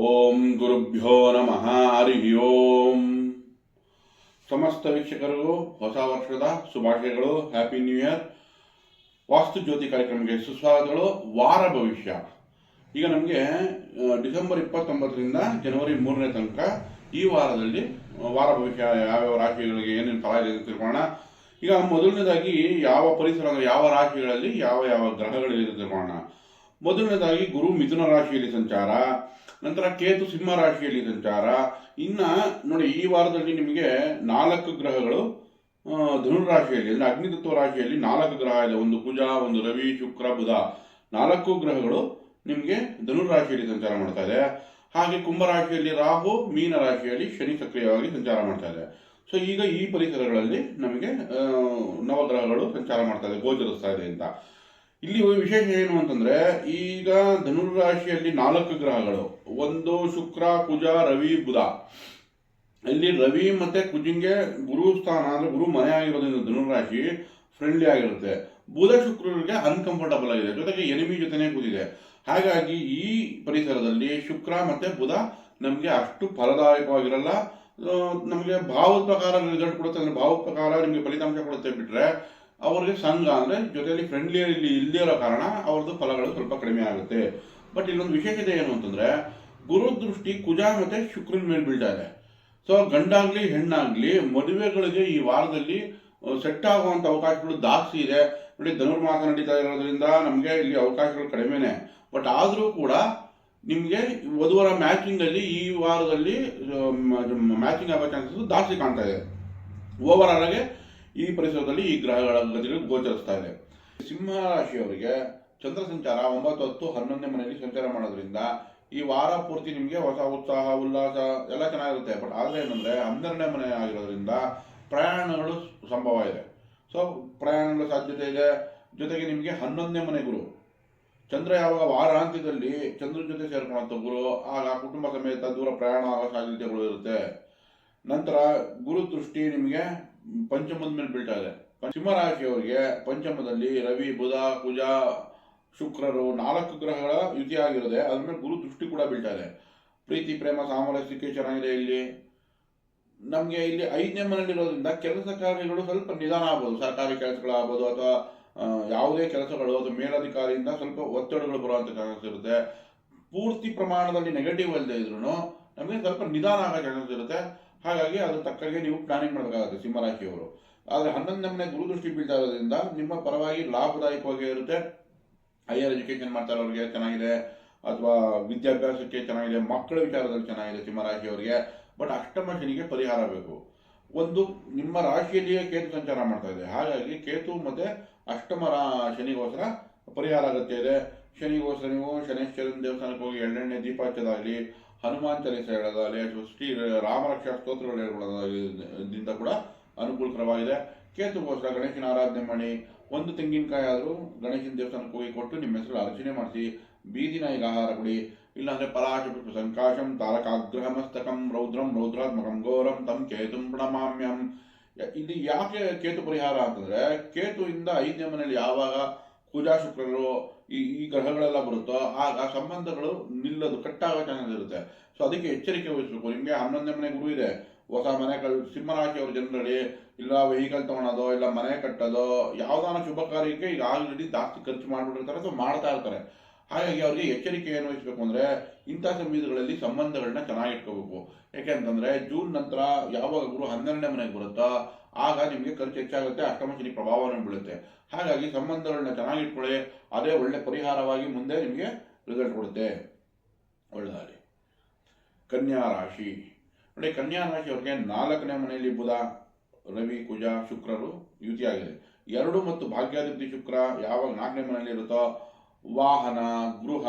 ಓಂ ಗುರುಭ್ಯೋ ನಮಃ ಹರಿ ಓಂ. ಸಮಸ್ತ ವೀಕ್ಷಕರಿಗೂ ಹೊಸ ವರ್ಷದ ಶುಭಾಶಯಗಳು. Happy new year. Vastu Jyoti ಕಾರ್ಯಕ್ರಮಕ್ಕೆ ಸುಸ್ವಾಗತಗಳು. ವಾರ ಭವಿಷ್ಯ ಈಗ ನಮಗೆ ಡಿಸೆಂಬರ್ 29ರಿಂದ ಜನವರಿ 3ನೇ ತನಕ ಈ ವಾರದಲ್ಲಿ ವಾರ ಭವಿಷ್ಯ ಯಾವ್ಯಾವ ರಾಶಿಗಳಿಗೆ ಏನೇನು ಫಲ ಇದೆ ತಿಳ್ಕೊಳ್ಳೋಣ. ಈಗ ಮೊದಲನೇದಾಗಿ ಯಾವ ಪರಿಸರ ಯಾವ ರಾಶಿಗಳಲ್ಲಿ ಯಾವ ಯಾವ ಗ್ರಹಗಳಿದೆ ತಿಳ್ಕೊಳ್ಳೋಣ. ಮೊದಲನೇದಾಗಿ ಗುರು ಮಿಥುನ ರಾಶಿಯಲ್ಲಿ ಸಂಚಾರ, ನಂತರ ಕೇತು ಸಿಂಹ ರಾಶಿಯಲ್ಲಿ ಸಂಚಾರ. ಇನ್ನ ನೋಡಿ, ಈ ವಾರದಲ್ಲಿ ನಿಮಗೆ 4 ಗ್ರಹಗಳು ಧನುರಾಶಿಯಲ್ಲಿ ಅಂದರೆ ಅಗ್ನಿತತ್ವ ರಾಶಿಯಲ್ಲಿ 4 ಗ್ರಹ ಇದೆ. ಒಂದು ಕುಜ, ಒಂದು ರವಿ, ಶುಕ್ರ, ಬುಧ, 4 ಗ್ರಹಗಳು ನಿಮಗೆ ಧನುರಾಶಿಯಲ್ಲಿ ಸಂಚಾರ ಮಾಡ್ತಾ ಇದೆ. ಹಾಗೆ ಕುಂಭರಾಶಿಯಲ್ಲಿ ರಾಹು, ಮೀನ ರಾಶಿಯಲ್ಲಿ ಶನಿ ಸಕ್ರಿಯವಾಗಿ ಸಂಚಾರ ಮಾಡ್ತಾ ಇದೆ. ಸೊ ಈಗ ಈ ಪರಿಸರಗಳಲ್ಲಿ ನಮಗೆ ನವಗ್ರಹಗಳು ಸಂಚಾರ ಮಾಡ್ತಾ ಇದೆ, ಗೋಚರಿಸ್ತಾ ಇದೆ ಅಂತ. ಇಲ್ಲಿ ವಿಶೇಷ ಏನು ಅಂತಂದ್ರೆ, ಈಗ ಧನುರಾಶಿಯಲ್ಲಿ 4 ಗ್ರಹಗಳು, ಒಂದು ಶುಕ್ರ, ಕುಜ, ರವಿ, ಬುಧ. ಇಲ್ಲಿ ರವಿ ಮತ್ತೆ ಕುಜಿಂಗೆ ಗುರು ಸ್ಥಾನ ಅಂದ್ರೆ ಗುರು ಮನೆ ಆಗಿರೋದ್ರಿಂದ ಧನುರಾಶಿ ಫ್ರೆಂಡ್ಲಿ ಆಗಿರುತ್ತೆ. ಬುಧ ಶುಕ್ರರಿಗೆ ಅನ್ಕಂಫರ್ಟಬಲ್ ಆಗಿದೆ, ಜೊತೆಗೆ ಎನಿಮಿ ಜೊತೆನೇ ಕೂತಿದೆ. ಹಾಗಾಗಿ ಈ ಪರಿಸರದಲ್ಲಿ ಶುಕ್ರ ಮತ್ತೆ ಬುಧ ನಮಗೆ ಅಷ್ಟು ಫಲದಾಯಕವಾಗಿರಲ್ಲ. ನಮಗೆ ಭಾವದ ಪ್ರಕಾರ ರಿಸಲ್ಟ್ ಕೊಡುತ್ತೆ, ಅಂದ್ರೆ ಭಾವದ ಪ್ರಕಾರ ನಿಮಗೆ ಫಲಿತಾಂಶ ಕೊಡುತ್ತೆ. ಬಿಟ್ರೆ ಅವ್ರಿಗೆ ಸಂಘ ಅಂದ್ರೆ ಜೊತೆಯಲ್ಲಿ ಫ್ರೆಂಡ್ಲಿ ಇಲ್ಲದೇ ಇರೋ ಕಾರಣ ಅವ್ರದ್ದು ಫಲಗಳು ಸ್ವಲ್ಪ ಕಡಿಮೆ ಆಗುತ್ತೆ. ಬಟ್ ಇಲ್ಲೊಂದು ವಿಶೇಷತೆ ಏನು ಅಂತಂದ್ರೆ, ಗುರು ದೃಷ್ಟಿ ಕುಜ ಮತ್ತೆ ಶುಕ್ರನ ಮೇಲೆ ಬೀಳ್ತಾ ಇದೆ. ಸೊ ಗಂಡಾಗ್ಲಿ ಹೆಣ್ಣಾಗ್ಲಿ ಮದುವೆಗಳಿಗೆ ಈ ವಾರದಲ್ಲಿ ಸೆಟ್ ಆಗುವಂತ ಅವಕಾಶಗಳು ಜಾಸ್ತಿ ಇದೆ. ನೋಡಿ, ಧನುರ್ಮಾಸ ನಡೀತಾ ಇರೋದ್ರಿಂದ ನಮಗೆ ಇಲ್ಲಿ ಅವಕಾಶಗಳು ಕಡಿಮೆನೆ. ಬಟ್ ಆದರೂ ಕೂಡ ನಿಮಗೆ ವಧುವರ ಮ್ಯಾಚಿಂಗ್ ಅಲ್ಲಿ ಈ ವಾರದಲ್ಲಿ ಮ್ಯಾಚಿಂಗ್ ಆಗೋ ಚಾನ್ಸಸ್ ಜಾಸ್ತಿ ಕಾಣ್ತಾ ಇದೆ. ಓವರ್ ಆಲ್ ಆಗಿ ಈ ಪರಿಸರದಲ್ಲಿ ಈ ಗ್ರಹಗಳ ಗತಿಗಳು ಗೋಚರಿಸ್ತಾ ಇದೆ. ಸಿಂಹ ರಾಶಿಯವರಿಗೆ ಚಂದ್ರ ಸಂಚಾರ 9, 10, 11ನೇ ಮನೆಯಲ್ಲಿ ಸಂಚಾರ ಮಾಡೋದ್ರಿಂದ ಈ ವಾರ ಪೂರ್ತಿ ನಿಮಗೆ ಹೊಸ ಉತ್ಸಾಹ, ಉಲ್ಲಾಸ ಎಲ್ಲ ಚೆನ್ನಾಗಿರುತ್ತೆ. ಬಟ್ ಆದರೆ ಏನಂದ್ರೆ 12ನೇ ಮನೆ ಆಗಿರೋದ್ರಿಂದ ಪ್ರಯಾಣಗಳು ಸಂಭವ ಇದೆ. ಸೊ ಪ್ರಯಾಣಗಳ ಸಾಧ್ಯತೆ ಇದೆ. ಜೊತೆಗೆ ನಿಮಗೆ 11ನೇ ಮನೆ ಗುರು ಚಂದ್ರ ಯಾವಾಗ ವಾರಾಂತ್ಯದಲ್ಲಿ ಚಂದ್ರನ ಜೊತೆ ಸೇರ್ಕೊಳ್ಳುವಂಥ ಗುರು, ಆಗ ಕುಟುಂಬ ಸಮೇತ ದೂರ ಪ್ರಯಾಣ ಆಗೋ ಸಾಧ್ಯತೆಗಳು ಇರುತ್ತೆ. ನಂತರ ಗುರು ದೃಷ್ಟಿ ನಿಮಗೆ ಪಂಚಮದ ಮೇಲೆ ಬೀಳ್ತಾ ಇದೆ. ಸಿಂಹರಾಶಿಯವರಿಗೆ ಪಂಚಮದಲ್ಲಿ ರವಿ, ಬುಧ, ಕುಜ, ಶುಕ್ರರು 4 ಗ್ರಹಗಳ ಯುತಿ ಆಗಿರುತ್ತೆ. ಅದ್ರ ಮೇಲೆ ಗುರು ದೃಷ್ಟಿ ಕೂಡ ಬೀಳ್ತಾ ಇದೆ. ಪ್ರೀತಿ, ಪ್ರೇಮ, ಸಾಮರಸ್ಯಕ್ಕೆ ಚೆನ್ನಾಗಿದೆ. ಇಲ್ಲಿ ನಮಗೆ ಇಲ್ಲಿ 5ನೇ ಮನೆಯಲ್ಲಿರೋದ್ರಿಂದ ಕೆಲಸ ಕಾರ್ಯಗಳು ಸ್ವಲ್ಪ ನಿಧಾನ ಆಗ್ಬೋದು. ಸರ್ಕಾರಿ ಕೆಲಸಗಳಾಗ್ಬೋದು ಅಥವಾ ಯಾವುದೇ ಕೆಲಸಗಳು ಅಥವಾ ಮೇಲಧಿಕಾರಿಯಿಂದ ಸ್ವಲ್ಪ ಒತ್ತಡಗಳು ಬರುವಂತ ಚಾನ್ಸಸ್ ಇರುತ್ತೆ. ಪೂರ್ತಿ ಪ್ರಮಾಣದಲ್ಲಿ ನೆಗೆಟಿವ್ ಅಲ್ಲದೆ ಇದ್ರು ನಮಗೆ ಸ್ವಲ್ಪ ನಿಧಾನ ಆಗೋ ಚಾನ್ಸಸ್ ಇರುತ್ತೆ. ಹಾಗಾಗಿ ಅದ್ರ ತಕ್ಕಾಗೆ ನೀವು ಪ್ಲಾನಿಂಗ್ ಮಾಡಬೇಕಾಗುತ್ತೆ ಸಿಂಹರಾಶಿಯವರು. ಆದರೆ 11ನೇ ಮನೆ ಗುರು ದೃಷ್ಟಿ ಬೀಳ್ತಾ ಇರೋದ್ರಿಂದ ನಿಮ್ಮ ಪರವಾಗಿ ಲಾಭದಾಯಕವಾಗಿ ಇರುತ್ತೆ. ಹೈಯರ್ ಎಜುಕೇಶನ್ ಮಾಡ್ತಾ ಇರೋರಿಗೆ ಚೆನ್ನಾಗಿದೆ, ಅಥವಾ ವಿದ್ಯಾಭ್ಯಾಸಕ್ಕೆ ಚೆನ್ನಾಗಿದೆ, ಮಕ್ಕಳ ವಿಚಾರದಲ್ಲಿ ಚೆನ್ನಾಗಿದೆ ಸಿಂಹರಾಶಿಯವರಿಗೆ. ಬಟ್ ಅಷ್ಟಮ ಶನಿಗೆ ಪರಿಹಾರ ಬೇಕು. ಒಂದು, ನಿಮ್ಮ ರಾಶಿಯಲ್ಲಿಯೇ ಕೇತು ಸಂಚಾರ ಮಾಡ್ತಾ ಇದೆ. ಹಾಗಾಗಿ ಕೇತು ಮತ್ತೆ ಅಷ್ಟಮ ಶನಿಗೋಸ್ಕರ ಪರಿಹಾರ ಅಗತ್ಯ ಇದೆ. ಶನಿಗೋಸ್ಕರ ನೀವು ಶನೇಶ್ವರನ ದೇವಸ್ಥಾನಕ್ಕೆ ಹೋಗಿ ಎಳ್ಳೆಣ್ಣೆ ದೀಪ ಹಚ್ಚೋದಾಗಲಿ, ಹನುಮಾನ್ ಚಾಲೀಸ ಹೇಳೋದಾಗಲಿ, ಅಥವಾ ಶ್ರೀ ರಾಮರಕ್ಷಾ ಸ್ತೋತ್ರಗಳು ಹೇಳ್ಕೊಳ್ಳೋದ್ರಿಂದ ಕೂಡ ಅನುಕೂಲಕರವಾಗಿದೆ. ಕೇತುಗೋಸ್ಕರ ಗಣೇಶನ ಆರಾಧನೆ ಮಾಡಿ, ಒಂದು ತೆಂಗಿನಕಾಯಿ ಆದರೂ ಗಣೇಶನ ದೇವಸ್ಥಾನಕ್ಕೆ ಹೋಗಿ ಕೊಟ್ಟು ನಿಮ್ಮ ಹೆಸರು ಅರ್ಚನೆ ಮಾಡಿಸಿ, ಬೀದಿ ನಾಯಿಗೆ ಆಹಾರ ಕೊಡಿ. ಇಲ್ಲಾಂದ್ರೆ ಪಲಾಶ ಪುಷ್ಪ ಸಂಕಾಶಂ ತಾರಕಾಗ್ರಹ ಮಸ್ತಕಂ ರೌದ್ರಂ ರೌದ್ರಾತ್ಮಕಂ ಘೋರಂ ತಂ ಕೇತುಂ ಪ್ರಣಮಾಮ್ಯಂ. ಇಲ್ಲಿ ಯಾಕೆ ಕೇತು ಪರಿಹಾರ ಅಂತಂದ್ರೆ, ಕೇತುವಿಂದ 5ನೇ ಮನೆಯಲ್ಲಿ ಯಾವಾಗ ಕುಜ ಶುಕ್ರರು ಈ ಗ್ರಹಗಳೆಲ್ಲ ಬರುತ್ತೋ ಆಗ ಸಂಬಂಧಗಳು ನಿಲ್ಲೋದು, ಕಟ್ಟಾಗೋ ಚಾನ್ಸಸ್ ಇರುತ್ತೆ. ಸೊ ಅದಕ್ಕೆ ಎಚ್ಚರಿಕೆ ವಹಿಸಬೇಕು. ನಿಮಗೆ 11ನೇ ಮನೆ ಗುರು ಇದೆ. ಹೊಸ ಮನೆ ಸಿಂಹರಾಶಿಯವ್ರ ಜನರಲ್ಲಿ ಇಲ್ಲ ವೆಹಿಕಲ್ ತಗೊಳೋದೋ ಇಲ್ಲ ಮನೆ ಕಟ್ಟೋದೋ ಯಾವ್ದಾನ ಶುಭ ಕಾರ್ಯಕ್ಕೆ ಈಗ ಆಲ್ರೆಡಿ ಜಾಸ್ತಿ ಖರ್ಚು ಮಾಡ್ಬಿಟ್ಟಿರ್ತಾರೆ ಅಥವಾ ಮಾಡ್ತಾ ಇರ್ತಾರೆ. ಹಾಗಾಗಿ ಅವ್ರಿಗೆ ಎಚ್ಚರಿಕೆ ಏನು ವಹಿಸಬೇಕು ಅಂದ್ರೆ, ಇಂಥ ಸಮಯಗಳಲ್ಲಿ ಸಂಬಂಧಗಳನ್ನ ಚೆನ್ನಾಗಿ ಇಟ್ಕೋಬೇಕು. ಯಾಕೆಂತಂದ್ರೆ ಜೂನ್ ನಂತರ ಯಾವಾಗ ಗುರು 12ನೇ ಮನೆಗೆ ಬರುತ್ತೋ ಆಗ ನಿಮಗೆ ಖರ್ಚು ಹೆಚ್ಚಾಗುತ್ತೆ, ಅಷ್ಟಮ ಶನಿ ಪ್ರಭಾವವನ್ನು ಬೀಳುತ್ತೆ. ಹಾಗಾಗಿ ಸಂಬಂಧಗಳನ್ನ ಚೆನ್ನಾಗಿ ಇಟ್ಕೊಳ್ಳಿ. ಅದೇ ಒಳ್ಳೆ ಪರಿಹಾರವಾಗಿ ಮುಂದೆ ನಿಮಗೆ ರಿಸಲ್ಟ್ ಕೊಡುತ್ತೆ. ಒಳ್ಳೆದಾಗಲಿ. ಕನ್ಯಾ ರಾಶಿ ನೋಡಿ, ಕನ್ಯಾ ರಾಶಿಯವರಿಗೆ 4ನೇ ಮನೆಯಲ್ಲಿ ಬುಧ, ರವಿ, ಕುಜ, ಶುಕ್ರರು ಯುತಿಯಾಗಿದೆ. 2 ಮತ್ತು ಭಾಗ್ಯಾಧಿಪತಿ ಶುಕ್ರ ಯಾವಾಗ 4ನೇ ಮನೆಯಲ್ಲಿ ಇರುತ್ತೋ ವಾಹನ, ಗೃಹ,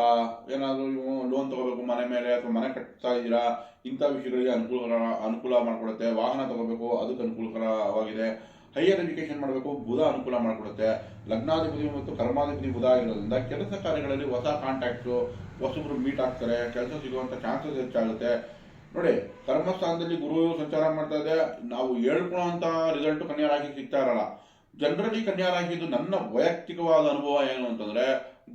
ಏನಾದರೂ ನೀವು ಲೋನ್ ತಗೋಬೇಕು ಮನೆ ಮೇಲೆ ಅಥವಾ ಮನೆ ಕಟ್ತಾ ಇದ್ದೀರಾ, ಇಂಥ ವಿಷಯಗಳಿಗೆ ಅನುಕೂಲ ಮಾಡಿಕೊಡುತ್ತೆ. ವಾಹನ ತಗೋಬೇಕು, ಅದಕ್ಕೆ ಅನುಕೂಲಕರವಾಗಿದೆ. ಹೈಯರ್ ಎಜುಕೇಶನ್ ಮಾಡಬೇಕು, ಬುಧ ಅನುಕೂಲ ಮಾಡಿಕೊಡುತ್ತೆ. ಲಗ್ನಾಧಿಪತಿ ಮತ್ತು ಕರ್ಮಾಧಿಪತಿ ಬುಧ ಆಗಿರೋದ್ರಿಂದ ಕೆಲಸ ಕಾರ್ಯಗಳಲ್ಲಿ ಹೊಸ ಕಾಂಟ್ಯಾಕ್ಟ್ಸು, ಹೊಸಬ್ರು ಮೀಟ್ ಆಗ್ತಾರೆ, ಕೆಲಸ ಸಿಗುವಂಥ ಚಾನ್ಸಸ್ ಹೆಚ್ಚಾಗುತ್ತೆ. ನೋಡಿ, ಕರ್ಮಸ್ಥಾನದಲ್ಲಿ ಗುರು ಸಂಚಾರ ಮಾಡ್ತಾ ಇದೆ. ನಾವು ಹೇಳ್ಕೊಳ್ಳುವಂಥ ರಿಸಲ್ಟ್ ಕನ್ಯಾ ರಾಶಿಗೆ ಸಿಗ್ತಾ ಇರಲ್ಲ. ಜನರಲಿ ಕನ್ಯಾ ರಾಶಿದು ನನ್ನ ವೈಯಕ್ತಿಕವಾದ ಅನುಭವ ಏನು ಅಂತಂದ್ರೆ,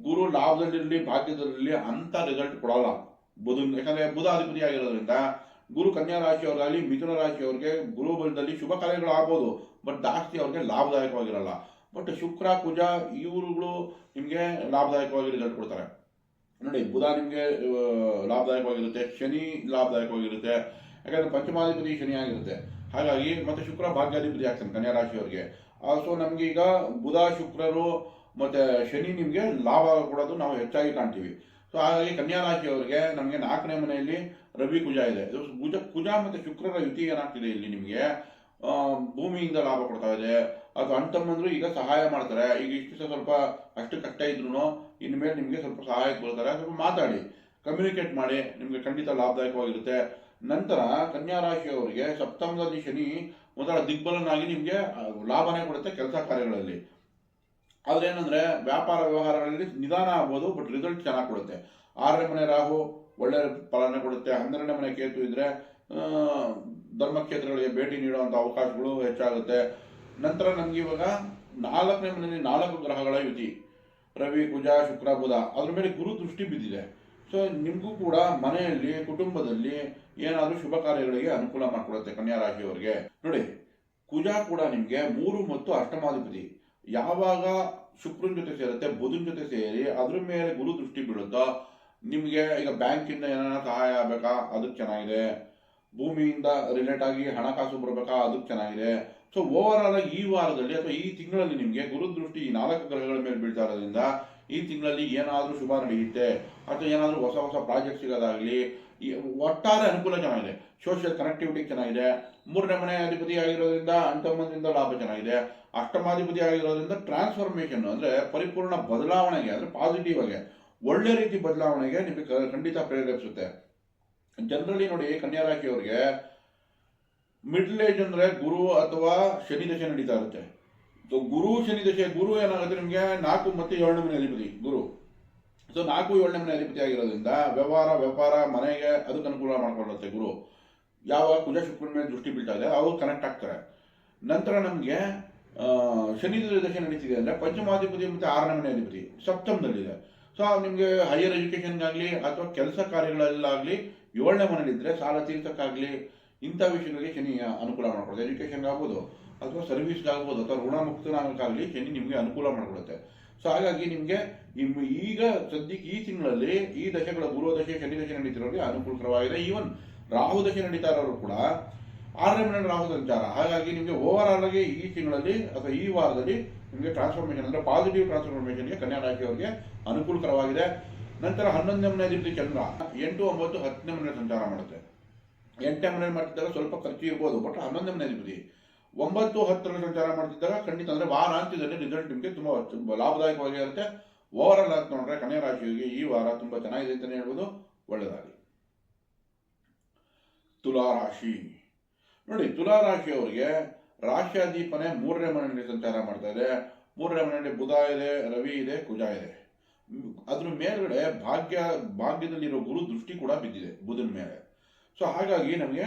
ಗುರು ಲಾಭದಲ್ಲಿರಲಿ ಭಾಗ್ಯದಲ್ಲಿರಲಿ ಅಂತ ರಿಸಲ್ಟ್ ಕೊಡಲ್ಲ. ಯಾಕಂದ್ರೆ ಬುಧ ಅಧಿಪತಿ ಆಗಿರೋದ್ರಿಂದ ಗುರು ಕನ್ಯಾ ರಾಶಿಯವ್ರಿಗಾಗಲಿ ಮಿಥುನ ರಾಶಿಯವ್ರಿಗೆ ಗುರು ಬಲದಲ್ಲಿ ಶುಭ ಕಾರ್ಯಗಳು ಆಗ್ಬೋದು, ಬಟ್ ಜಾಸ್ತಿ ಅವ್ರಿಗೆ ಲಾಭದಾಯಕವಾಗಿರಲ್ಲ. ಬಟ್ ಶುಕ್ರ ಕುಜ ಇವುಗಳು ನಿಮಗೆ ಲಾಭದಾಯಕವಾಗಿ ರಿಸಲ್ಟ್ ಕೊಡ್ತಾರೆ. ನೋಡಿ, ಬುಧ ನಿಮಗೆ ಲಾಭದಾಯಕವಾಗಿರುತ್ತೆ, ಶನಿ ಲಾಭದಾಯಕವಾಗಿರುತ್ತೆ, ಯಾಕಂದ್ರೆ ಪಂಚಮಾಧಿಪತಿ ಶನಿ ಆಗಿರುತ್ತೆ. ಹಾಗಾಗಿ ಮತ್ತೆ ಶುಕ್ರ ಭಾಗ್ಯಾಧಿಪತಿ ಆಗ್ತಾನೆ ಕನ್ಯಾ ರಾಶಿಯವರಿಗೆ. ಸೊ ನಮ್ಗೆ ಈಗ ಬುಧ ಶುಕ್ರರು ಮತ್ತೆ ಶನಿ ನಿಮಗೆ ಲಾಭ ಕೊಡೋದು ನಾವು ಹೆಚ್ಚಾಗಿ ಕಾಣ್ತೀವಿ. ಸೊ ಹಾಗಾಗಿ ಕನ್ಯಾ ರಾಶಿಯವರಿಗೆ ನಮಗೆ 4ನೇ ಮನೆಯಲ್ಲಿ ರವಿ ಕುಜ ಇದೆ. ಕುಜ ಮತ್ತೆ ಶುಕ್ರರ ಯುತಿ ಏನಾಗ್ತಿದೆ ಇಲ್ಲಿ ನಿಮಗೆ ಭೂಮಿಯಿಂದ ಲಾಭ ಕೊಡ್ತಾ ಇದೆ. ಅದು ಅಣ್ತಮ್ಮಂದ್ರು ಈಗ ಸಹಾಯ ಮಾಡ್ತಾರೆ. ಈಗ ಇಷ್ಟು ಸ್ವಲ್ಪ ಅಷ್ಟು ಕಷ್ಟ ಇದ್ರು ಇನ್ಮೇಲೆ ನಿಮಗೆ ಸ್ವಲ್ಪ ಸಹಾಯಕ್ಕೆ ಬರ್ತಾರೆ. ಸ್ವಲ್ಪ ಮಾತಾಡಿ, ಕಮ್ಯುನಿಕೇಟ್ ಮಾಡಿ, ನಿಮಗೆ ಖಂಡಿತ ಲಾಭದಾಯಕವಾಗಿರುತ್ತೆ. ನಂತರ ಕನ್ಯಾ ರಾಶಿಯವರಿಗೆ ಸಪ್ತಮದಲ್ಲಿ ಶನಿ ಮೊದಲ ದಿಗ್ಬಲನಾಗಿ ನಿಮಗೆ ಲಾಭನೇ ಕೊಡುತ್ತೆ ಕೆಲಸ ಕಾರ್ಯಗಳಲ್ಲಿ. ಆದ್ರೆ ಏನಂದ್ರೆ ವ್ಯಾಪಾರ ವ್ಯವಹಾರಗಳಲ್ಲಿ ನಿಧಾನ ಆಗ್ಬೋದು, ಬಟ್ ರಿಸಲ್ಟ್ ಚೆನ್ನಾಗಿ ಕೊಡುತ್ತೆ. 6ನೇ ಮನೆ ರಾಹು ಒಳ್ಳೆ ಫಲನೆ ಕೊಡುತ್ತೆ. 12ನೇ ಮನೆ ಕೇತು ಇದ್ರೆ ಧರ್ಮಕ್ಷೇತ್ರಗಳಿಗೆ ಭೇಟಿ ನೀಡುವಂಥ ಅವಕಾಶಗಳು ಹೆಚ್ಚಾಗುತ್ತೆ. ನಂತರ ನಮ್ಗೆ ಇವಾಗ 4ನೇ ಮನೆಯಲ್ಲಿ 4 ಗ್ರಹಗಳ ಯುತಿ, ರವಿ ಕುಜ ಶುಕ್ರ ಬುಧ, ಅದ್ರ ಮೇಲೆ ಗುರು ದೃಷ್ಟಿ ಬಿದ್ದಿದೆ. ಸೊ ನಿಮಗೂ ಕೂಡ ಮನೆಯಲ್ಲಿ ಕುಟುಂಬದಲ್ಲಿ ಏನಾದರೂ ಶುಭ ಕಾರ್ಯಗಳಿಗೆ ಅನುಕೂಲ ಮಾಡಿಕೊಡುತ್ತೆ ಕನ್ಯಾ ರಾಶಿಯವರಿಗೆ. ನೋಡಿ, ಕುಜ ಕೂಡ ನಿಮಗೆ 3 ಮತ್ತು ಅಷ್ಟಮಾಧಿಪತಿ. ಯಾವಾಗ ಶುಕ್ರನ ಜೊತೆ ಸೇರುತ್ತೆ, ಬುಧನ ಜೊತೆ ಸೇರಿ ಅದ್ರ ಮೇಲೆ ಗುರು ದೃಷ್ಟಿ ಬೀಳುತ್ತೋ ನಿಮಗೆ ಈಗ ಬ್ಯಾಂಕಿಂದ ಏನಾರ ಸಹಾಯ ಆಗಬೇಕಾ, ಅದಕ್ಕೆ ಚೆನ್ನಾಗಿದೆ. ಭೂಮಿಯಿಂದ ರಿಲೇಟ್ ಆಗಿ ಹಣಕಾಸು ಬರಬೇಕಾ, ಅದಕ್ಕೆ ಚೆನ್ನಾಗಿದೆ. ಸೊ ಓವರ್ ಆಲ್ ಈ ವಾರದಲ್ಲಿ ಅಥವಾ ಈ ತಿಂಗಳಲ್ಲಿ ನಿಮಗೆ ಗುರು ದೃಷ್ಟಿ 4 ಗ್ರಹಗಳ ಮೇಲೆ ಬೀಳ್ತಾ ಇರೋದ್ರಿಂದ ಈ ತಿಂಗಳಲ್ಲಿ ಏನಾದರೂ ಶುಭ ನಡೆಯುತ್ತೆ, ಅಥವಾ ಏನಾದರೂ ಹೊಸ ಹೊಸ ಪ್ರಾಜೆಕ್ಟ್ ಸಿಗೋದಾಗಲಿ, ಒಟ್ಟಾರೆ ಅನುಕೂಲ ಚೆನ್ನಾಗಿದೆ. ಸೋಷಿಯಲ್ ಕನೆಕ್ಟಿವಿಟಿ ಚೆನ್ನಾಗಿದೆ. 3ನೇ ಮನೆ ಅಧಿಪತಿ ಆಗಿರೋದ್ರಿಂದ ಅಂತಮ್ಮದಿಂದ ಲಾಭ ಚೆನ್ನಾಗಿದೆ. ಅಷ್ಟಮಾಧಿಪತಿ ಆಗಿರೋದ್ರಿಂದ ಟ್ರಾನ್ಸ್ಫಾರ್ಮೇಷನ್ ಅಂದ್ರೆ ಪರಿಪೂರ್ಣ ಬದಲಾವಣೆಗೆ, ಅಂದ್ರೆ ಪಾಸಿಟಿವ್ ಆಗಿ ಒಳ್ಳೆ ರೀತಿ ಬದಲಾವಣೆಗೆ ನಿಮಗೆ ಖಂಡಿತ ಪ್ರೇರೇಪಿಸುತ್ತೆ. ಜನರಲಿ ನೋಡಿ, ಕನ್ಯಾ ರಾಶಿಯವರಿಗೆ ಮಿಡ್ಲ್ ಏಜ್ ಅಂದ್ರೆ ಗುರು ಅಥವಾ ಶನಿ ದಶೆ ನಡೀತಾ ಇರುತ್ತೆ. ಸೊ ಗುರು ಶನಿ ದಶೆ, ಗುರು ಏನಾಗುತ್ತೆ ನಿಮಗೆ 4 ಮತ್ತು 7ನೇ ಮನೆ ಅಧಿಪತಿ ಗುರು. ಸೊ 4, 7ನೇ ಮನೆ ಅಧಿಪತಿ ಆಗಿರೋದ್ರಿಂದ ವ್ಯಾಪಾರ ಮನೆಗೆ ಅದಕ್ಕೆ ಅನುಕೂಲ ಮಾಡ್ಕೊಳ್ಳುತ್ತೆ ಗುರು. ಯಾವ ಕುಜ ಶುಕ್ರನ ಮೇಲೆ ದೃಷ್ಟಿ ಬೀಳ್ತಾ ಇದೆ ಅವ್ರು ಕನೆಕ್ಟ್ ಆಗ್ತಾರೆ. ನಂತರ ನಮಗೆ ಶನಿ ದಶೆ ನಡೀತಿದೆ ಅಂದ್ರೆ ಪಂಚಮಾಧಿಪತಿ ಮತ್ತು 6ನೇ ಮನೆ ಅಧಿಪತಿ ಸಪ್ತಮದಲ್ಲಿದೆ. ಸೊ ನಿಮಗೆ ಹೈಯರ್ ಎಜುಕೇಷನ್ಗಾಗಲಿ ಅಥವಾ ಕೆಲಸ ಕಾರ್ಯಗಳಲ್ಲಾಗಲಿ 7ನೇ ಮನೇಲಿದ್ದರೆ ಸಾಲ ತೀರ್ಸಕ್ಕಾಗಲಿ ಇಂಥ ವಿಷಯಗಳಿಗೆ ಶನಿ ಅನುಕೂಲ ಮಾಡ್ಕೊಡುತ್ತೆ. ಎಜುಕೇಷನ್ಗೆ ಆಗ್ಬೋದು ಅಥವಾ ಸರ್ವಿಸ್ಗೆ ಆಗ್ಬೋದು ಅಥವಾ ಋಣಮುಕ್ತನಾಗಕ್ಕಾಗಲಿ ಶನಿ ನಿಮಗೆ ಅನುಕೂಲ ಮಾಡಿಕೊಡುತ್ತೆ. ಸೊ ಹಾಗಾಗಿ ನಿಮಗೆ ಈಗ ಸದ್ಯಕ್ಕೆ ಈ ತಿಂಗಳಲ್ಲಿ ಈ ದಶೆಗಳ ಗುರು ದಶೆ ಶನಿ ದಶೆ ನಡೀತಿರೋರಿಗೆ ಅನುಕೂಲಕರವಾಗಿದೆ. ಈವನ್ ರಾಹು ದಶೆ ನಡೀತಾ ಇರೋರು ಕೂಡ 6ನೇ ಮನೆ ರಾಹು ಸಂಚಾರ. ಹಾಗಾಗಿ ನಿಮಗೆ ಓವರ್ ಆಲ್ ಆಗಿ ಈ ತಿಂಗಳಲ್ಲಿ ಅಥವಾ ಈ ವಾರದಲ್ಲಿ ನಿಮಗೆ ಟ್ರಾನ್ಸ್ಫಾರ್ಮೇಷನ್ ಅಂದ್ರೆ ಪಾಸಿಟಿವ್ ಟ್ರಾನ್ಸ್ಫಾರ್ಮೇಷನ್ಗೆ ಕನ್ಯಾ ರಾಶಿಯವರಿಗೆ ಅನುಕೂಲಕರವಾಗಿದೆ. ನಂತರ 11ನೇ ಮನೆ ಅಧಿಪತಿ ಚಂದ್ರ 8, 9, 10ನೇ ಮನೆ ಸಂಚಾರ ಮಾಡುತ್ತೆ. 8ನೇ ಮನೆ ಮಾಡ್ತಿದ್ದಾಗ ಸ್ವಲ್ಪ ಖರ್ಚು ಇರ್ಬೋದು, ಬಟ್ 11ನೇ ಮನೆ ಅಧಿಪತಿ 9, 10 ಸಂಚಾರ ಮಾಡ್ತಿದ್ದಾಗ ಖಂಡಿತ ಅಂದ್ರೆ ವಾರಾಂತ್ಯದಲ್ಲಿ ರಿಸಲ್ಟ್ ನಿಮಗೆ ತುಂಬಾ ಲಾಭದಾಯಕವಾಗಿರುತ್ತೆ. ಓವರ್ ಆಲ್ ಆಗಿ ನೋಡ್ರೆ ಕನ್ಯಾ ರಾಶಿಯವರಿಗೆ ಈ ವಾರ ತುಂಬಾ ಚೆನ್ನಾಗಿದೆ ಅಂತಾನೆ ಹೇಳ್ಬೋದು. ಒಳ್ಳೆಯದಾಗಲಿ. ತುಲಾ ರಾಶಿ ನೋಡಿ, ತುಲಾ ರಾಶಿಯವರಿಗೆ ರಾಶ್ಯಾಧಿಪನೆ 3ನೇ ಮನೆಯಲ್ಲಿ ಸಂಚಾರ ಮಾಡ್ತಾ ಇದೆ. 3ನೇ ಮನೆಯಲ್ಲಿ ಬುಧ ಇದೆ, ರವಿ ಇದೆ, ಕುಜ ಇದೆ. ಅದ್ರ ಮೇಲ್ಗಡೆ ಭಾಗ್ಯದಲ್ಲಿರೋ ಗುರು ದೃಷ್ಟಿ ಕೂಡ ಬಿದ್ದಿದೆ ಬುಧನ ಮೇಲೆ. ಸೊ ಹಾಗಾಗಿ ನಮಗೆ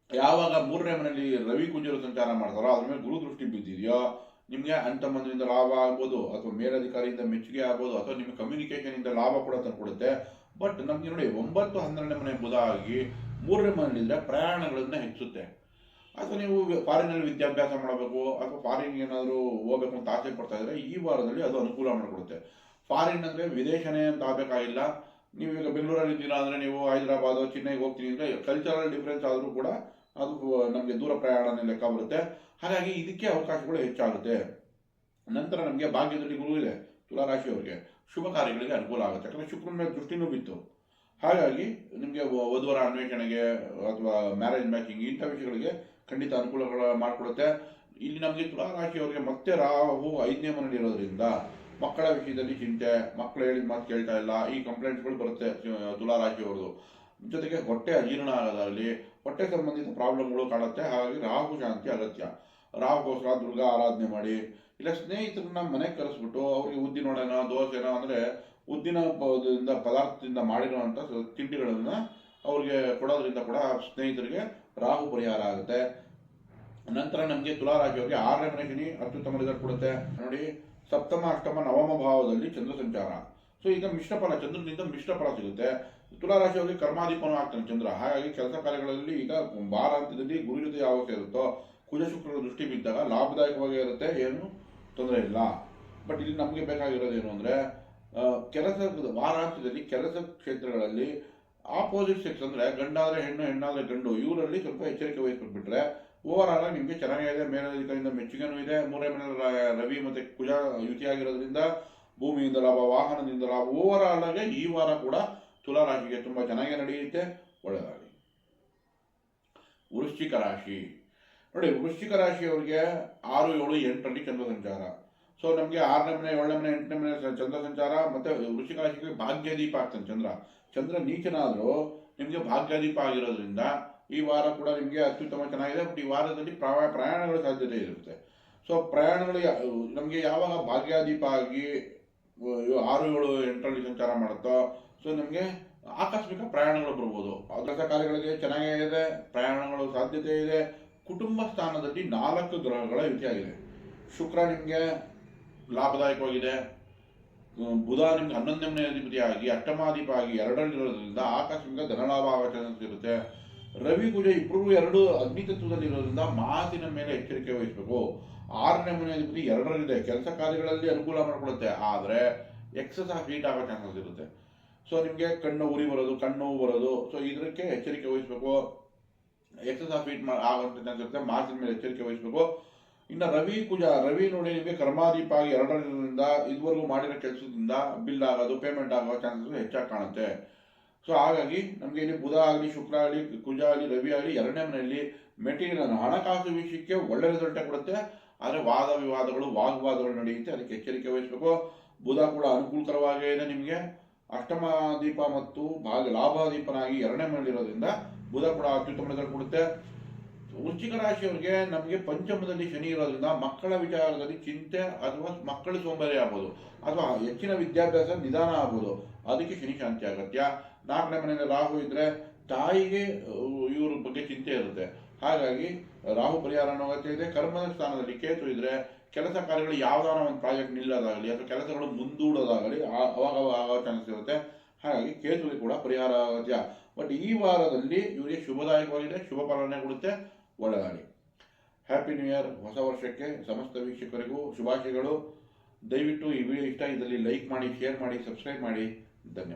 ಯಾವಾಗ 3ನೇ ಮನೆಯಲ್ಲಿ ರವಿ ಕುಜರು ಸಂಚಾರ ಮಾಡ್ತಾರೋ ಅದ್ರ ಮೇಲೆ ಗುರು ದೃಷ್ಟಿ ಬಿದ್ದಿದೆಯೋ ನಿಮಗೆ ಅಂತಮ್ಮಂದ್ರಿಂದ ಲಾಭ ಆಗ್ಬೋದು, ಅಥವಾ ಮೇಲಧಿಕಾರಿಯಿಂದ ಮೆಚ್ಚುಗೆ ಆಗ್ಬೋದು, ಅಥವಾ ನಿಮ್ಮ ಕಮ್ಯುನಿಕೇಶನ್ ಇಂದ ಲಾಭ ಕೂಡ ತಂದುಕೊಡುತ್ತೆ. ಬಟ್ ನಮ್ಗೆ ನೋಡಿ 9, 12ನೇ ಮನೆ ಬುಧ ಆಗಿ 3ನೇ ಮನೆಯಲ್ಲಿದ್ದರೆ ಪ್ರಯಾಣಗಳನ್ನ ಹೆಚ್ಚುತ್ತೆ. ಅಥವಾ ನೀವು ಫಾರಿನಲ್ಲಿ ವಿದ್ಯಾಭ್ಯಾಸ ಮಾಡಬೇಕು ಅಥವಾ ಫಾರಿನ್ಗೆ ಏನಾದರೂ ಹೋಗ್ಬೇಕು ಅಂತ ಆಸೆ ಪಡ್ತಾ ಇದ್ರೆ ಈ ವಾರದಲ್ಲಿ ಅದು ಅನುಕೂಲ ಮಾಡಿಕೊಡುತ್ತೆ. ಫಾರಿನ್ ಅಂದರೆ ವಿದೇಶನೇ ಅಂತ ಆಗಬೇಕಾಗಿಲ್ಲ. ನೀವು ಈಗ ಬೆಂಗಳೂರಲ್ಲಿ ಇದ್ದೀರಾ ಅಂದರೆ ನೀವು ಹೈದರಾಬಾದ್ ಚೆನ್ನೈಗೆ ಹೋಗ್ತೀನಿ ಅಂದರೆ ಕಲ್ಚರಲ್ ಡಿಫ್ರೆನ್ಸ್ ಆದರೂ ಕೂಡ ಅದು ನಮಗೆ ದೂರ ಪ್ರಯಾಣನೇ ಲೆಕ್ಕ ಬರುತ್ತೆ. ಹಾಗಾಗಿ ಇದಕ್ಕೆ ಅವಕಾಶಗಳು ಹೆಚ್ಚಾಗುತ್ತೆ. ನಂತರ ನಮಗೆ ಭಾಗ್ಯದಲ್ಲಿ ಗುರು ಇದೆ ತುಲಾ ರಾಶಿಯವರಿಗೆ, ಶುಭ ಕಾರ್ಯಗಳಿಗೆ ಅನುಕೂಲ ಆಗುತ್ತೆ. ಯಾಕಂದರೆ ಶುಕ್ರನ ಮೇಲೆ ದೃಷ್ಟಿನೂ ಬಿತ್ತು. ಹಾಗಾಗಿ ನಿಮಗೆ ವಧುವರ ಅನ್ವೇಷಣೆಗೆ ಅಥವಾ ಮ್ಯಾರೇಜ್ ಮ್ಯಾಚಿಂಗ್ ಇಂಥ ವಿಷಯಗಳಿಗೆ ಖಂಡಿತ ಅನುಕೂಲಗಳು ಮಾಡಿಕೊಡುತ್ತೆ. ಇಲ್ಲಿ ನಮಗೆ ತುಲಾ ರಾಶಿಯವರಿಗೆ ಮತ್ತೆ ರಾಹು 5ನೇ ಮನೆಯಲ್ಲಿ ಇರೋದ್ರಿಂದ ಮಕ್ಕಳ ವಿಷಯದಲ್ಲಿ ಚಿಂತೆ, ಮಕ್ಕಳು ಹೇಳಿದ ಮಾತು ಕೇಳ್ತಾ ಇಲ್ಲ, ಈ ಕಂಪ್ಲೇಂಟ್ಸ್ಗಳು ಬರುತ್ತೆ ತುಲಾ ರಾಶಿಯವ್ರದ್ದು. ಜೊತೆಗೆ ಹೊಟ್ಟೆ ಅಜೀರ್ಣ ಆಗೋದಾಗಲಿ, ಹೊಟ್ಟೆ ಸಂಬಂಧಿತ ಪ್ರಾಬ್ಲಮ್ಗಳು ಕಾಣುತ್ತೆ. ಹಾಗಾಗಿ ರಾಹು ಶಾಂತಿ ಅಗತ್ಯ. ರಾಹುಗೋಸ್ಕರ ದುರ್ಗಾ ಆರಾಧನೆ ಮಾಡಿ, ಇಲ್ಲ ಸ್ನೇಹಿತರನ್ನ ಮನೆಗೆ ಕರೆಸ್ಬಿಟ್ಟು ಅವ್ರಿಗೆ ಉದ್ದಿನೊಡೆನೋ ದೋಸೆನೋ ಅಂದರೆ ಉದ್ದಿನ ಪದಾರ್ಥದಿಂದ ಮಾಡಿರುವಂಥ ತಿಂಡಿಗಳನ್ನು ಅವ್ರಿಗೆ ಕೊಡೋದ್ರಿಂದ ಕೂಡ ಸ್ನೇಹಿತರಿಗೆ ರಾಹು ಪರಿಹಾರ ಆಗುತ್ತೆ. ನಂತರ ನಮಗೆ ತುಲಾ ರಾಶಿಯವರಿಗೆ 6ನೇ ಮನೆ ಶನಿ ಅತ್ಯುತ್ತಮ ರಿಸಲ್ಟ್ ಕೊಡುತ್ತೆ. ನೋಡಿ, ಸಪ್ತಮ, ಅಷ್ಟಮ, ನವಮ ಭಾವದಲ್ಲಿ ಚಂದ್ರ ಸಂಚಾರ. ಸೊ ಈಗ ಮಿಶ್ರ ಫಲ, ಚಂದ್ರನಿಂದ ಮಿಶ್ರ ಫಲ ಸಿಗುತ್ತೆ. ತುಲಾರಾಶಿಯವರಿಗೆ ಕರ್ಮಾಧಿಪನೂ ಆಗ್ತಾನೆ ಚಂದ್ರ. ಹಾಗಾಗಿ ಕೆಲಸ ಕಾರ್ಯಗಳಲ್ಲಿ ಈಗ ವಾರಾಂತ್ಯದಲ್ಲಿ ಗುರು ಜೊತೆ ಯಾವಾಗ ಸೇರುತ್ತೋ ಕುಜ ಶುಕ್ರರ ದೃಷ್ಟಿ ಬಿದ್ದಾಗ ಲಾಭದಾಯಕವಾಗಿ ಇರುತ್ತೆ, ಏನು ತೊಂದರೆ ಇಲ್ಲ. ಬಟ್ ಇಲ್ಲಿ ನಮಗೆ ಬೇಕಾಗಿರೋದೇನು ಅಂದರೆ ಕೆಲಸದ ವಾರಾಂತ್ಯದಲ್ಲಿ ಕೆಲಸ ಕ್ಷೇತ್ರಗಳಲ್ಲಿ ಆಪೋಸಿಟ್ ಸೆಕ್ಸ್ ಅಂದರೆ ಗಂಡಾದರೆ ಹೆಣ್ಣು, ಹೆಣ್ಣಾದರೆ ಗಂಡು, ಇವರಲ್ಲಿ ಸ್ವಲ್ಪ ಎಚ್ಚರಿಕೆ ವಹಿಸ್ಬಿಟ್ಬಿಟ್ರೆ ಓವರ್ ಆಲ್ ನಿಮಗೆ ಚೆನ್ನಾಗಿದೆ. ಮೇಲಧಿಕಾರಿಯಿಂದ ಮೆಚ್ಚುಗೆನೂ ಇದೆ. ಮೂರನೇ ಮನೆ ರವಿ ಮತ್ತು ಕುಜ ಯುತಿಯಾಗಿರೋದ್ರಿಂದ ಭೂಮಿಯಿಂದ ಲಾಭ, ವಾಹನದಿಂದ ಲಾಭ. ಓವರ್ ಆಲ್ ಆಗಿ ಈ ವಾರ ಕೂಡ ತುಲಾರಾಶಿಗೆ ತುಂಬ ಚೆನ್ನಾಗಿ ನಡೆಯುತ್ತೆ, ಒಳ್ಳೆಯದಾಗಲಿ. ವೃಶ್ಚಿಕ ರಾಶಿ ನೋಡಿ, ವೃಶ್ಚಿಕ ರಾಶಿಯವರಿಗೆ 6, 7, 8ರಲ್ಲಿ ಚಂದ್ರ ಸಂಚಾರ. ಸೊ ನಮಗೆ 6ನೇ ಮನೆ, 7ನೇ ಮನೆ, 8ನೇ ಮನೆ ಚಂದ್ರ ಸಂಚಾರ. ಮತ್ತು ವೃಶ್ಚಿಕ ರಾಶಿಗೆ ಭಾಗ್ಯದೀಪ ಆಗ್ತಾನೆ ಚಂದ್ರ. ಚಂದ್ರ ನೀಚನಾದರೂ ನಿಮಗೆ ಭಾಗ್ಯದೀಪ ಆಗಿರೋದ್ರಿಂದ ಈ ವಾರ ಕೂಡ ನಿಮಗೆ ಅತ್ಯುತ್ತಮ ಚೆನ್ನಾಗಿದೆ. ಬಟ್ ಈ ವಾರದಲ್ಲಿ ಪ್ರಯಾಣಗಳ ಸಾಧ್ಯತೆ ಇರುತ್ತೆ. ಸೊ ಪ್ರಯಾಣಗಳು ನಮಗೆ ಯಾವಾಗ ಭಾಗ್ಯಾದೀಪ ಆಗಿ 6, 7, 8ರಲ್ಲಿ ಸಂಚಾರ ಮಾಡುತ್ತೋ ಸೊ ನಮಗೆ ಆಕಸ್ಮಿಕ ಪ್ರಯಾಣಗಳು ಬರ್ಬೋದು. ಕೆಲಸ ಕಾರ್ಯಗಳಿಗೆ ಚೆನ್ನಾಗೇ ಇದೆ, ಪ್ರಯಾಣಗಳು ಸಾಧ್ಯತೆ ಇದೆ. ಕುಟುಂಬ ಸ್ಥಾನದಲ್ಲಿ 4 ಗ್ರಹಗಳ ಯುತಿಯಾಗಿದೆ. ಶುಕ್ರ ನಿಮಗೆ ಲಾಭದಾಯಕವಾಗಿದೆ. ಬುಧ ನಿಮ್ಗೆ 11ನೇ ಮನೆ ಅಧಿಪತಿಯಾಗಿ ಅಷ್ಟಮಾಧಿಪ ಆಗಿ 2ರಲ್ಲಿರೋದ್ರಿಂದ ಆಕಸ್ಮಿಕ ಧನಲಾಭ ಆಗೋ ಚಾನ್ಸಸ್ ಇರುತ್ತೆ. ರವಿ ಕುಜ ಇಬ್ಬರು 2 ಅಗ್ನಿತತ್ವದಲ್ಲಿರೋದ್ರಿಂದ ಮಾತಿನ ಮೇಲೆ ಎಚ್ಚರಿಕೆ ವಹಿಸಬೇಕು. 6ನೇ ಮನೆ ಅಧಿಪತಿ 2ರಲ್ಲಿದೆ, ಕೆಲಸ ಕಾರ್ಯಗಳಲ್ಲಿ ಅನುಕೂಲ ಮಾಡಿಕೊಡುತ್ತೆ. ಆದರೆ ಎಕ್ಸಸ್ ಆಫ್ ಹೀಟ್ ಆಗೋ ಚಾನ್ಸಸ್ ಇರುತ್ತೆ. ಸೊ ನಿಮಗೆ ಕಣ್ಣು ಉರಿ ಬರೋದು, ಕಣ್ಣು ನೋವು ಬರೋದು, ಸೊ ಇದಕ್ಕೆ ಎಚ್ಚರಿಕೆ ವಹಿಸಬೇಕು. ಎಕ್ಸಸ್ ಆಫ್ ಹೀಟ್ ಆಗೋಂಥ ಚಾನ್ಸ್ ಇರುತ್ತೆ, ಮಾತಿನ ಮೇಲೆ ಎಚ್ಚರಿಕೆ ವಹಿಸಬೇಕು. ಇನ್ನು ರವಿ ನೋಡಿ ನಿಮಗೆ ಕರ್ಮಾದೀಪ ಆಗಿ 2ರಿಂದ ಇದುವರೆಗೂ ಮಾಡಿರೋ ಕೆಲಸದಿಂದ ಬಿಲ್ ಆಗೋದು, ಪೇಮೆಂಟ್ ಆಗೋ ಚಾನ್ಸಸ್ ಹೆಚ್ಚಾಗಿ ಕಾಣುತ್ತೆ. ಸೊ ಹಾಗಾಗಿ ನಮಗೆ ಇಲ್ಲಿ ಬುಧ ಆಗಲಿ, ಶುಕ್ರ ಆಗಲಿ, ಕುಜ ಆಗಲಿ, ರವಿ ಆಗಲಿ 2ನೇ ಮನೆಯಲ್ಲಿ ಮೆಟೀರಿಯಲ್ ಹಣಕಾಸು ವಿಷಯಕ್ಕೆ ಒಳ್ಳೆ ರಿಸಲ್ಟೇ ಕೊಡುತ್ತೆ. ಆದರೆ ವಾದ ವಿವಾದಗಳು, ವಾಗ್ವಾದಗಳು ನಡೆಯುತ್ತೆ, ಅದಕ್ಕೆ ಎಚ್ಚರಿಕೆ ವಹಿಸಬೇಕು. ಬುಧ ಕೂಡ ಅನುಕೂಲಕರವಾಗೇ ಇದೆ ನಿಮಗೆ. ಅಷ್ಟಮಾದೀಪ ಮತ್ತು ಲಾಭಾದೀಪನಾಗಿ 2ನೇ ಮನೆಯಲ್ಲಿರೋದ್ರಿಂದ ಬುಧ ಕೂಡ ಅತ್ಯುತ್ತಮ ರಿಸಲ್ಟ್ ಕೊಡುತ್ತೆ. ವೃಶ್ಚಿಕ ರಾಶಿಯವರಿಗೆ ನಮಗೆ ಪಂಚಮದಲ್ಲಿ ಶನಿ ಇರೋದ್ರಿಂದ ಮಕ್ಕಳ ವಿಚಾರದಲ್ಲಿ ಚಿಂತೆ ಅಥವಾ ಮಕ್ಕಳ ಸೋಂಬೇರಿ ಆಗ್ಬೋದು, ಅಥವಾ ಹೆಚ್ಚಿನ ವಿದ್ಯಾಭ್ಯಾಸ ನಿಧಾನ ಆಗ್ಬೋದು. ಅದಕ್ಕೆ ಶನಿ ಶಾಂತಿ ಅಗತ್ಯ. 4ನೇ ಮನೆಯಲ್ಲಿ ರಾಹು ಇದ್ದರೆ ತಾಯಿಗೆ ಇವ್ರ ಬಗ್ಗೆ ಚಿಂತೆ ಇರುತ್ತೆ. ಹಾಗಾಗಿ ರಾಹು ಪರಿಹಾರ ಅನ್ನೋ ಅಗತ್ಯ ಇದೆ. ಕರ್ಮದ ಸ್ಥಾನದಲ್ಲಿ ಕೇತು ಇದ್ದರೆ ಕೆಲಸ ಕಾರ್ಯಗಳು ಯಾವುದಾರ ಒಂದು ಪ್ರಾಜೆಕ್ಟ್ ನಿಲ್ಲೋದಾಗಲಿ ಅಥವಾ ಕೆಲಸಗಳು ಮುಂದೂಡೋದಾಗಲಿ ಅವಾಗ ಆಗೋ ಚಾನ್ಸಸ್ ಇರುತ್ತೆ. ಹಾಗಾಗಿ ಕೇತುವಿಗೆ ಕೂಡ ಪರಿಹಾರ ಅಗತ್ಯ. ಬಟ್ ಈ ವಾರದಲ್ಲಿ ಇವರಿಗೆ ಶುಭದಾಯಕವಾಗಿದೆ, ಶುಭ ಫಲನೆ ಕೊಡುತ್ತೆ, ಒಳ್ಳೆಯದಾಗಲಿ. Happy new year. ಹೊಸ ವರ್ಷಕ್ಕೆ ಸಮಸ್ತ ವೀಕ್ಷಕರಿಗೂ ಶುಭಾಶಯಗಳು. ದಯವಿಟ್ಟು ಈ ವಿಡಿಯೋ ಇಷ್ಟ ಇದರಲ್ಲಿ ಲೈಕ್ ಮಾಡಿ, ಶೇರ್ ಮಾಡಿ, ಸಬ್ಸ್ಕ್ರೈಬ್ ಮಾಡಿ. ಧನ್ಯವಾದ.